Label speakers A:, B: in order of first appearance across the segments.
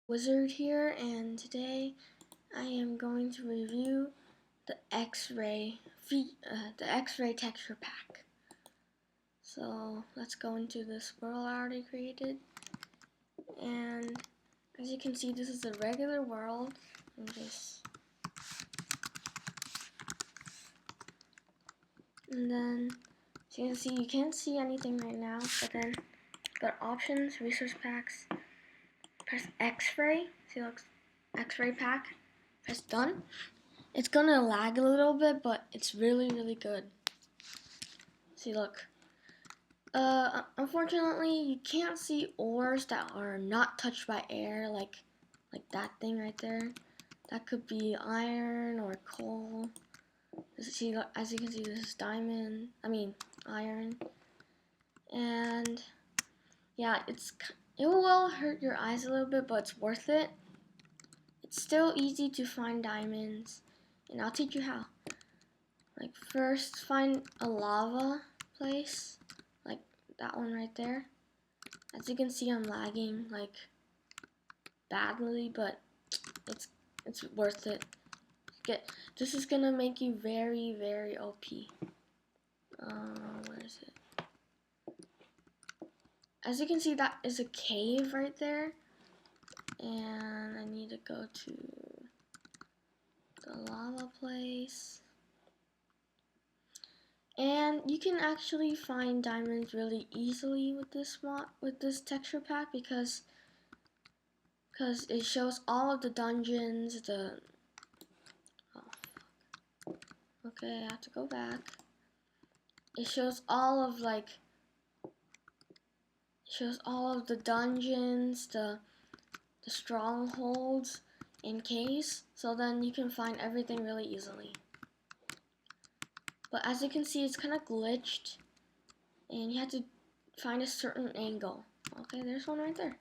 A: Wizard here, and today I am going to review the Xray texture pack. So let's go into this world I already created, and as you can see, this is a regular world. And then as you can see, you can't see anything right now, but then got options, resource packs. Press Xray. See, looks Xray pack. Press done. It's gonna lag a little bit, but it's really good. See, look. Unfortunately, you can't see ores that are not touched by air, like that thing right there. That could be iron or coal. See, as you can see, this is diamond. Iron. And yeah, it will hurt your eyes a little bit, but it's worth it. It's still easy to find diamonds, and I'll teach you how. Like, first find a lava place, like that one right there. As you can see, I'm lagging like badly, but it's worth it. This is gonna make you very OP. Where is it? As you can see, that is a cave right there, and I need to go to the lava place. And you can actually find diamonds really easily with this texture pack because it shows all of the dungeons. Okay, I have to go back. It shows all of the dungeons, the strongholds, and caves. So then you can find everything really easily. But as you can see, it's kind of glitched, and you have to find a certain angle. Okay, there's one right there.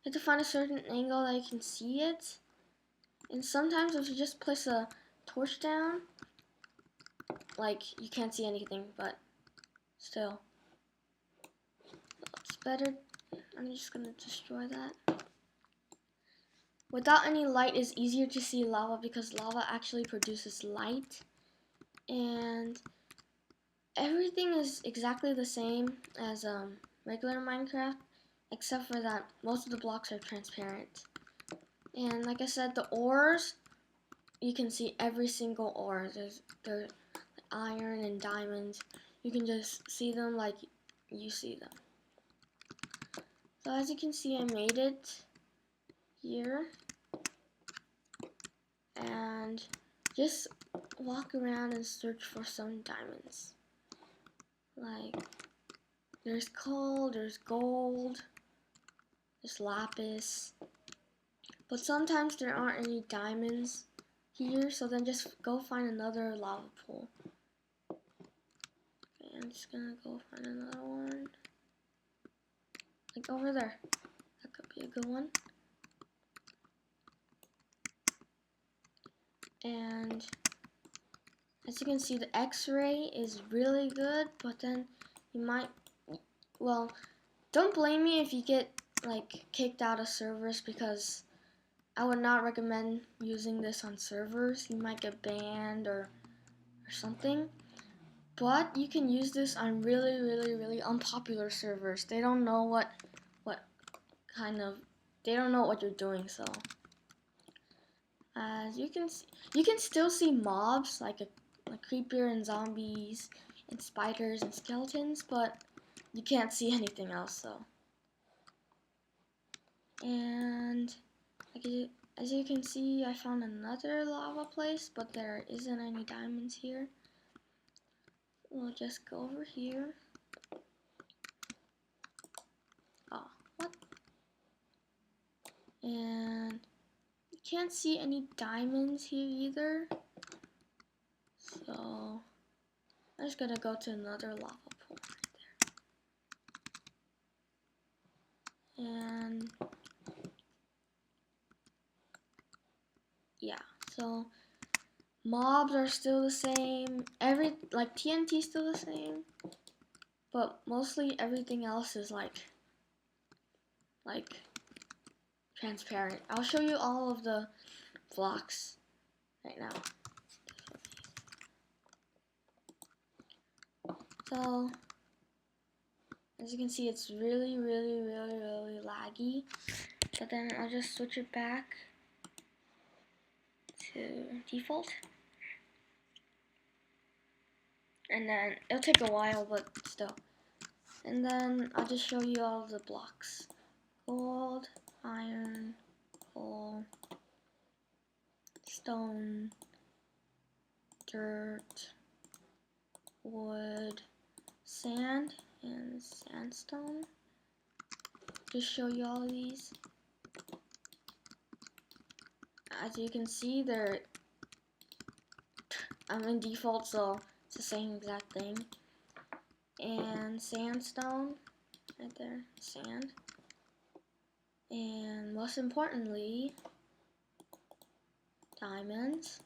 A: You have to find a certain angle that you can see it. And sometimes if you just place a torch down, like, you can't see anything, but still. It's better. I'm just gonna destroy that. Without any light, it's easier to see lava because lava actually produces light. And everything is exactly the same as regular Minecraft, except for that most of the blocks are transparent. And like I said, the ores, you can see every single ore. There's iron and diamonds. You can just see them like you see them. So as you can see, I made it here. And just walk around and search for some diamonds. Like, there's coal, there's gold, there's lapis. But sometimes there aren't any diamonds here, so then just go find another lava pool. Okay, I'm just gonna go find another one. Like over there. That could be a good one. And as you can see, the Xray is really good, but then you might, well, don't blame me if you get like kicked out of servers, because I would not recommend using this on servers. You might get banned or something. But you can use this on really unpopular servers. They don't know what they don't know what you're doing. So as you can see, you can still see mobs like creeper and zombies and spiders and skeletons, but you can't see anything else. So, and as you can see, I found another lava place, but there isn't any diamonds here. We'll just go over here. Oh, what? And you can't see any diamonds here either. So I'm just gonna go to another lava pool right there. And yeah, so mobs are still the same. TNT is still the same, but mostly everything else is like transparent. I'll show you all of the blocks right now. So, as you can see, it's really laggy. But then I'll just switch it back to default. And then it'll take a while, but still. And then I'll just show you all the blocks. Gold, iron, coal, stone, dirt, wood, sand, and sandstone. Just show you all of these. As you can see, I'm in default, so it's the same exact thing. And sandstone, right there, sand. And most importantly, diamonds,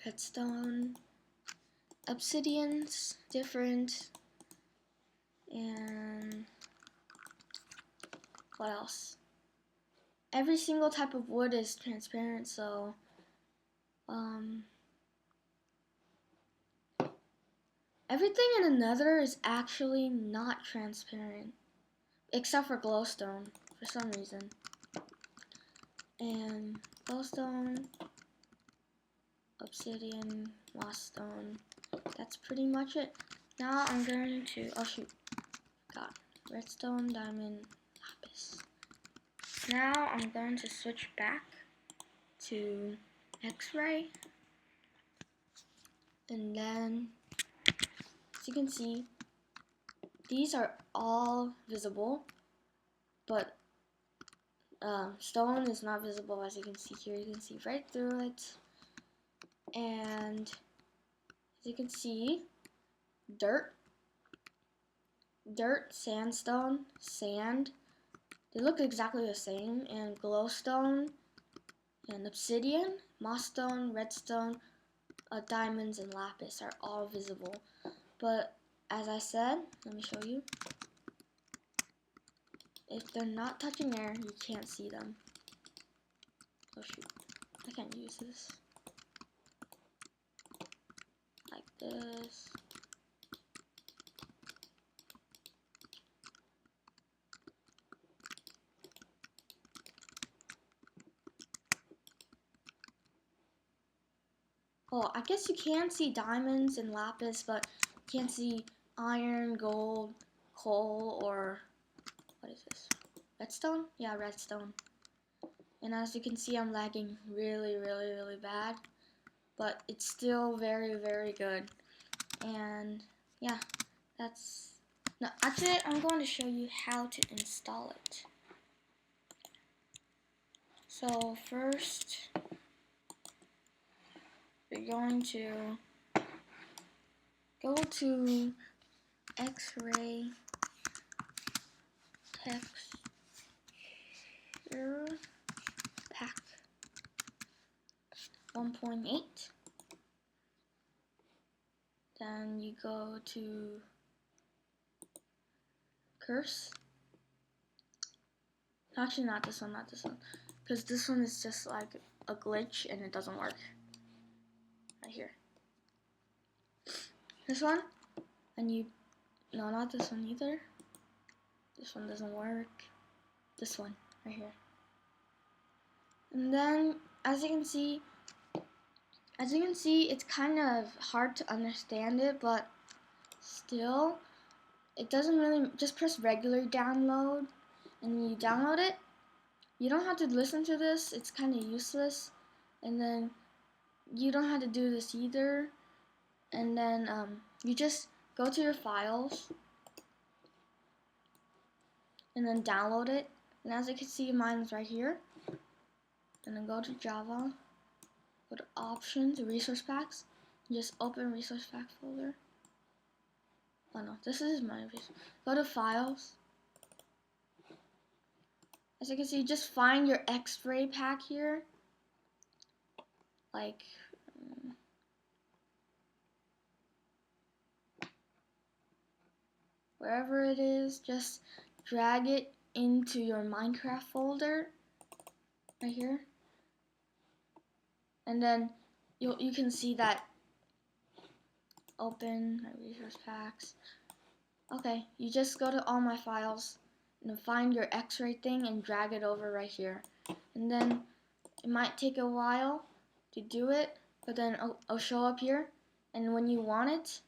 A: redstone, obsidian's different, and what else? Every single type of wood is transparent, so everything in the Nether is actually not transparent, except for glowstone for some reason. And glowstone, obsidian, moss stone. That's pretty much it. Now I'm going to, oh shoot, got redstone, diamond, lapis. Now I'm going to switch back to Xray, and then as you can see, these are all visible, but stone is not visible. As you can see here, you can see right through it. And as you can see, dirt, sandstone, sand, they look exactly the same. And glowstone and obsidian, moss stone, redstone, diamonds, and lapis are all visible. But as I said, let me show you. If they're not touching air, you can't see them. Oh shoot, I can't use this. Like this. Well, I guess you can see diamonds and lapis, but you can't see iron, gold, coal, or what is this? Redstone? Yeah, redstone. And as you can see, I'm lagging really bad, but it's still very good. And yeah, no, actually, I'm going to show you how to install it. So first, you're going to go to Xray texture pack 1.8. Then you go to curse. Actually, not this one, because this one is just like a glitch and it doesn't work. Right here. This one, and no, not this one either. This one doesn't work. This one, right here. And then, as you can see, it's kind of hard to understand it, but still, it doesn't really, just press regular download, and you download it. You don't have to listen to this, it's kind of useless. And then, you don't have to do this either. And then, you just go to your files, and then download it. And as you can see, mine's right here. And then go to Java, go to Options, Resource Packs, and just open Resource Pack folder. Oh no, this is my resource. Go to Files. As you can see, just find your Xray pack here. Like, wherever it is, just drag it into your Minecraft folder, right here, and then you can see that open my resource packs. Okay, you just go to all my files and find your Xray thing and drag it over right here, and then it might take a while to do it, but then it'll show up here, and when you want it,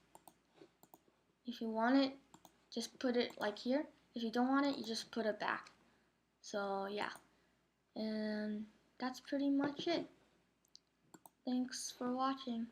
A: if you want it, just put it like here. If you don't want it, you just put it back. So yeah, and that's pretty much it. Thanks for watching.